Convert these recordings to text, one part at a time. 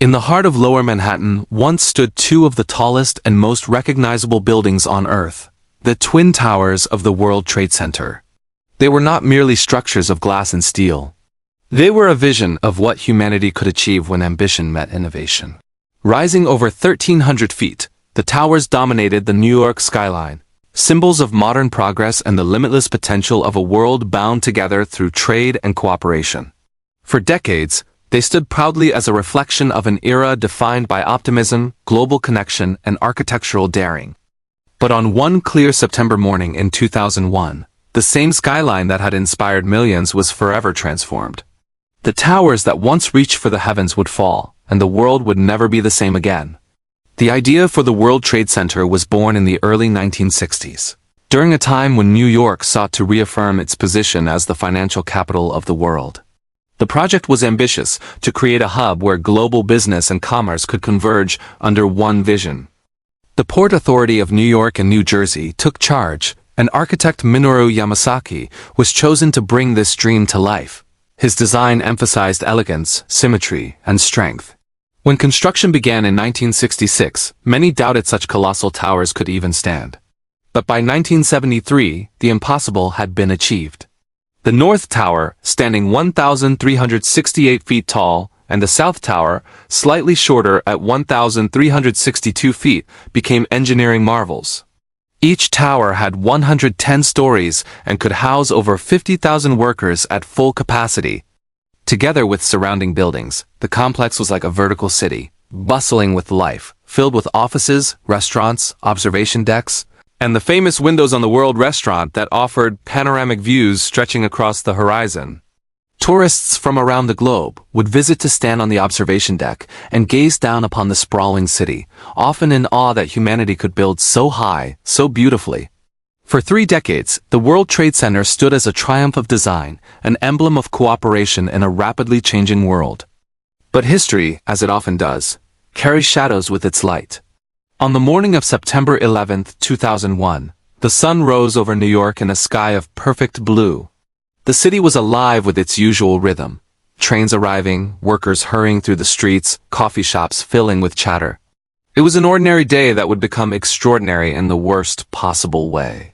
In the heart of Lower Manhattan once stood two of the tallest and most recognizable buildings on Earth, the Twin Towers of the World Trade Center. They were not merely structures of glass and steel. They were a vision of what humanity could achieve when ambition met innovation. Rising over 1,300 feet, the towers dominated the New York skyline, symbols of modern progress and the limitless potential of a world bound together through trade and cooperation. For decades, they stood proudly as a reflection of an era defined by optimism, global connection, and architectural daring. But on one clear September morning in 2001, the same skyline that had inspired millions was forever transformed. The towers that once reached for the heavens would fall, and the world would never be the same again. The idea for the World Trade Center was born in the early 1960s, during a time when New York sought to reaffirm its position as the financial capital of the world. The project was ambitious, to create a hub where global business and commerce could converge under one vision. The Port Authority of New York and New Jersey took charge, and architect Minoru Yamasaki was chosen to bring this dream to life. His design emphasized elegance, symmetry, and strength. When construction began in 1966, many doubted such colossal towers could even stand. But by 1973, the impossible had been achieved. The North Tower, standing 1,368 feet tall, and the South Tower, slightly shorter at 1,362 feet, became engineering marvels. Each tower had 110 stories and could house over 50,000 workers at full capacity. Together with surrounding buildings, the complex was like a vertical city, bustling with life, filled with offices, restaurants, observation decks, and the famous windows on the World Restaurant that offered panoramic views stretching across the horizon. Tourists from around the globe would visit to stand on the observation deck and gaze down upon the sprawling city, often in awe that humanity could build so high, so beautifully. For 3 decades, the World Trade Center stood as a triumph of design, an emblem of cooperation in a rapidly changing world. But history, as it often does, carries shadows with its light. On the morning of September 11, 2001, the sun rose over New York in a sky of perfect blue. The city was alive with its usual rhythm. Trains arriving, workers hurrying through the streets, coffee shops filling with chatter. It was an ordinary day that would become extraordinary in the worst possible way.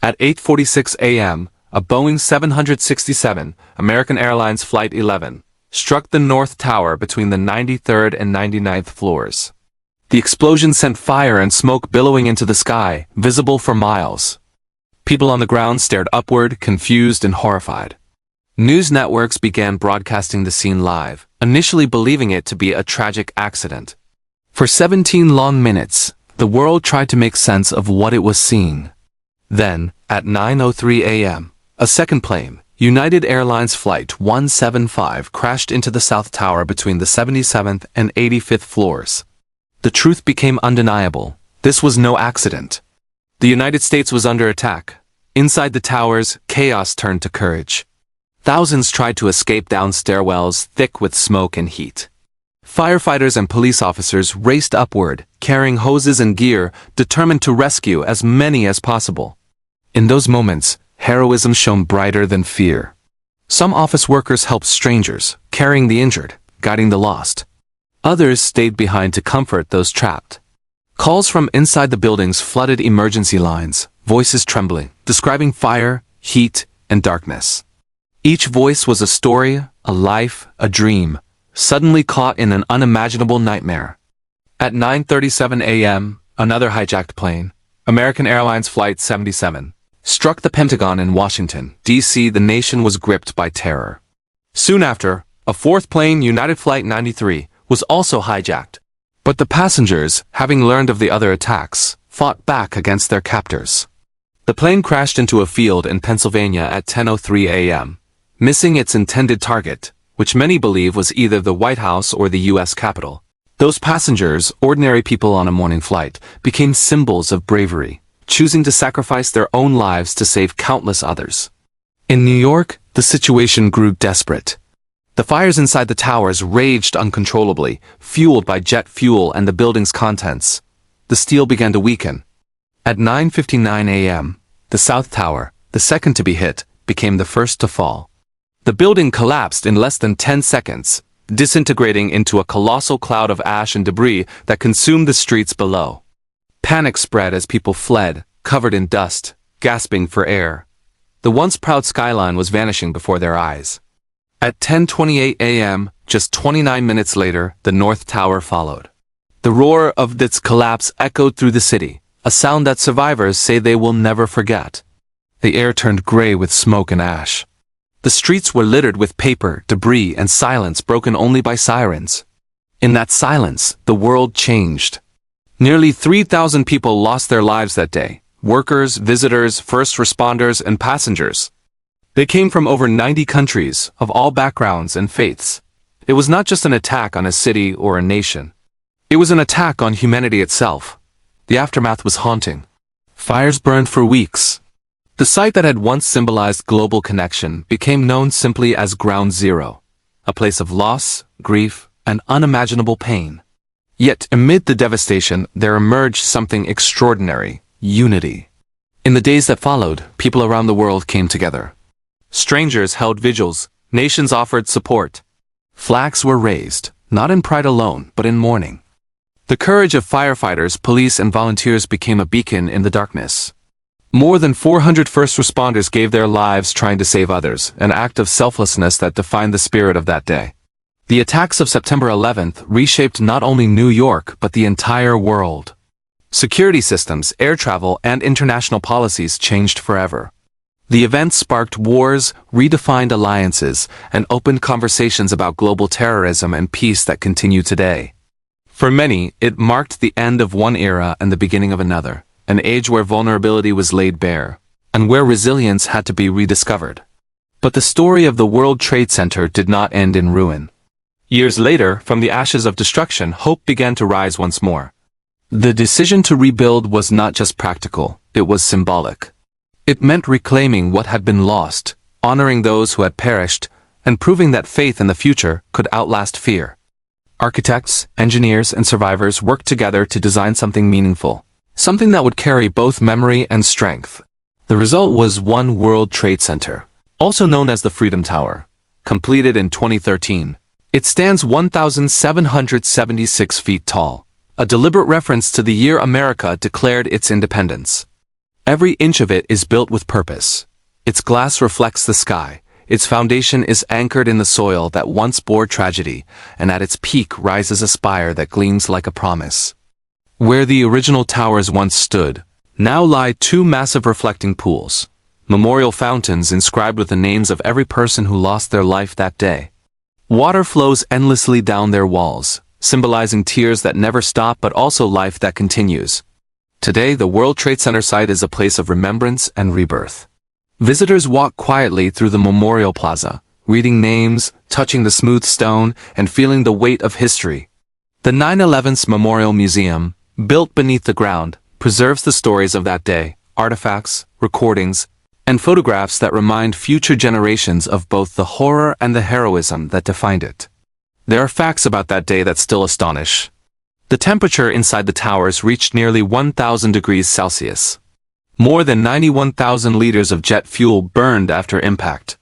At 8:46 a.m., a Boeing 767, American Airlines Flight 11, struck the North Tower between the 93rd and 99th floors. The explosion sent fire and smoke billowing into the sky, visible for miles. People on the ground stared upward, confused and horrified. News networks began broadcasting the scene live, initially believing it to be a tragic accident. For 17 long minutes, the world tried to make sense of what it was seeing. Then, at 9:03 a.m., a second plane, United Airlines Flight 175, crashed into the South Tower between the 77th and 85th floors. The truth became undeniable. This was no accident. The United States was under attack. Inside the towers, chaos turned to courage. Thousands tried to escape down stairwells thick with smoke and heat. Firefighters and police officers raced upward, carrying hoses and gear, determined to rescue as many as possible. In those moments, heroism shone brighter than fear. Some office workers helped strangers, carrying the injured, guiding the lost. Others stayed behind to comfort those trapped. Calls from inside the buildings flooded emergency lines, voices trembling, describing fire, heat, and darkness. Each voice was a story, a life, a dream, suddenly caught in an unimaginable nightmare. At 9:37 a.m., another hijacked plane, American Airlines Flight 77, struck the Pentagon in Washington, D.C. The nation was gripped by terror. Soon after, a fourth plane, United Flight 93, was also hijacked. But the passengers, having learned of the other attacks, fought back against their captors. The plane crashed into a field in Pennsylvania at 10:03 a.m., missing its intended target, which many believe was either the White House or the U.S. Capitol. Those passengers, ordinary people on a morning flight, became symbols of bravery, choosing to sacrifice their own lives to save countless others. In New York, the situation grew desperate. The fires inside the towers raged uncontrollably, fueled by jet fuel and the building's contents. The steel began to weaken. At 9:59 a.m., the South Tower, the second to be hit, became the first to fall. The building collapsed in less than 10 seconds, disintegrating into a colossal cloud of ash and debris that consumed the streets below. Panic spread as people fled, covered in dust, gasping for air. The once proud skyline was vanishing before their eyes. At 10:28 a.m., just 29 minutes later, the North Tower followed. The roar of its collapse echoed through the city, a sound that survivors say they will never forget. The air turned gray with smoke and ash. The streets were littered with paper, debris, and silence broken only by sirens. In that silence, the world changed. Nearly 3,000 people lost their lives that day. Workers, visitors, first responders, and passengers. They came from over 90 countries, of all backgrounds and faiths. It was not just an attack on a city or a nation. It was an attack on humanity itself. The aftermath was haunting. Fires burned for weeks. The site that had once symbolized global connection became known simply as Ground Zero, a place of loss, grief, and unimaginable pain. Yet, amid the devastation, there emerged something extraordinary: unity. In the days that followed, people around the world came together. Strangers held vigils, nations offered support. Flags were raised, not in pride alone, but in mourning. The courage of firefighters, police, and volunteers became a beacon in the darkness. More than 400 first responders gave their lives trying to save others, an act of selflessness that defined the spirit of that day. The attacks of September 11th reshaped not only New York, but the entire world. Security systems, air travel, and international policies changed forever. The events sparked wars, redefined alliances, and opened conversations about global terrorism and peace that continue today. For many, it marked the end of one era and the beginning of another, an age where vulnerability was laid bare, and where resilience had to be rediscovered. But the story of the World Trade Center did not end in ruin. Years later, from the ashes of destruction, hope began to rise once more. The decision to rebuild was not just practical, it was symbolic. It meant reclaiming what had been lost, honoring those who had perished, and proving that faith in the future could outlast fear. Architects, engineers, and survivors worked together to design something meaningful, something that would carry both memory and strength. The result was One World Trade Center, also known as the Freedom Tower, completed in 2013. It stands 1,776 feet tall, a deliberate reference to the year America declared its independence. Every inch of it is built with purpose. Its glass reflects the sky, its foundation is anchored in the soil that once bore tragedy, and at its peak rises a spire that gleams like a promise. Where the original towers once stood, now lie two massive reflecting pools, memorial fountains inscribed with the names of every person who lost their life that day. Water flows endlessly down their walls, symbolizing tears that never stop but also life that continues. Today, the World Trade Center site is a place of remembrance and rebirth. Visitors walk quietly through the Memorial Plaza, reading names, touching the smooth stone, and feeling the weight of history. The 9/11's Memorial Museum, built beneath the ground, preserves the stories of that day, artifacts, recordings, and photographs that remind future generations of both the horror and the heroism that defined it. There are facts about that day that still astonish. The temperature inside the towers reached nearly 1,000 degrees Celsius. More than 91,000 liters of jet fuel burned after impact.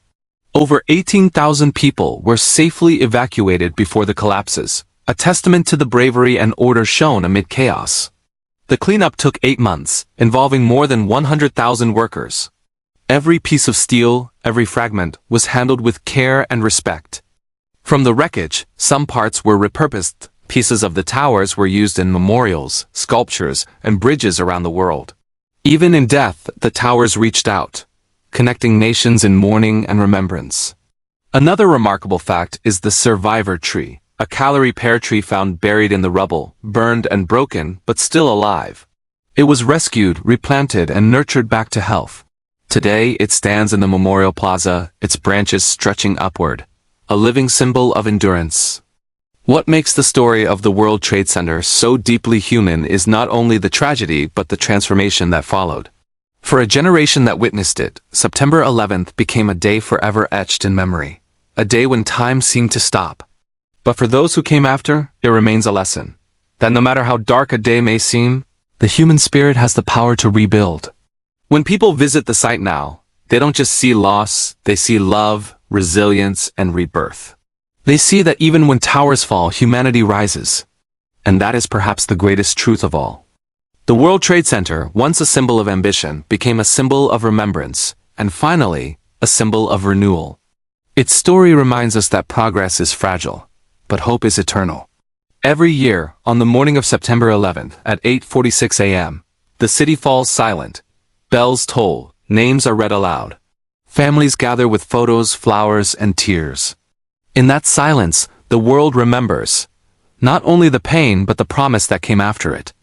Over 18,000 people were safely evacuated before the collapses, a testament to the bravery and order shown amid chaos. The cleanup took 8 months, involving more than 100,000 workers. Every piece of steel, every fragment, was handled with care and respect. From the wreckage, some parts were repurposed. Pieces of the towers were used in memorials, sculptures, and bridges around the world. Even in death, the towers reached out, connecting nations in mourning and remembrance. Another remarkable fact is the survivor tree, a Callery pear tree found buried in the rubble, burned and broken, but still alive. It was rescued, replanted, and nurtured back to health. Today, it stands in the Memorial Plaza, its branches stretching upward, a living symbol of endurance. What makes the story of the World Trade Center so deeply human is not only the tragedy but the transformation that followed. For a generation that witnessed it, September 11th became a day forever etched in memory, a day when time seemed to stop. But for those who came after, it remains a lesson, that no matter how dark a day may seem, the human spirit has the power to rebuild. When people visit the site now, they don't just see loss, they see love, resilience, and rebirth. They see that even when towers fall, humanity rises. And that is perhaps the greatest truth of all. The World Trade Center, once a symbol of ambition, became a symbol of remembrance, and finally, a symbol of renewal. Its story reminds us that progress is fragile, but hope is eternal. Every year, on the morning of September 11th at 8:46 a.m., the city falls silent. Bells toll, names are read aloud. Families gather with photos, flowers, and tears. In that silence, the world remembers, not only the pain but the promise that came after it.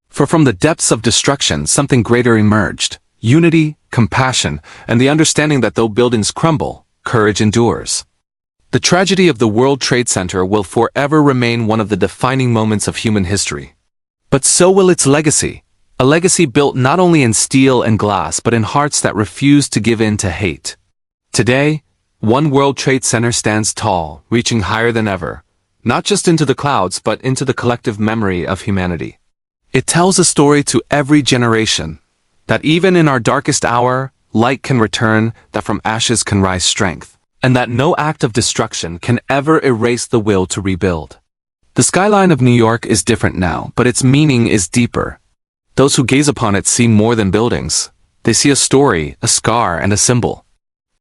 For from the depths of destruction something greater emerged: unity, compassion, and the understanding that though buildings crumble, courage endures. The tragedy of the World Trade Center will forever remain one of the defining moments of human history. But so will its legacy, a legacy built not only in steel and glass but in hearts that refuse to give in to hate. Today, one World Trade Center stands tall, reaching higher than ever, not just into the clouds but into the collective memory of humanity. It tells a story to every generation, that even in our darkest hour, light can return, that from ashes can rise strength, and that no act of destruction can ever erase the will to rebuild. The skyline of New York is different now, but its meaning is deeper. Those who gaze upon it see more than buildings. They see a story, a scar, and a symbol.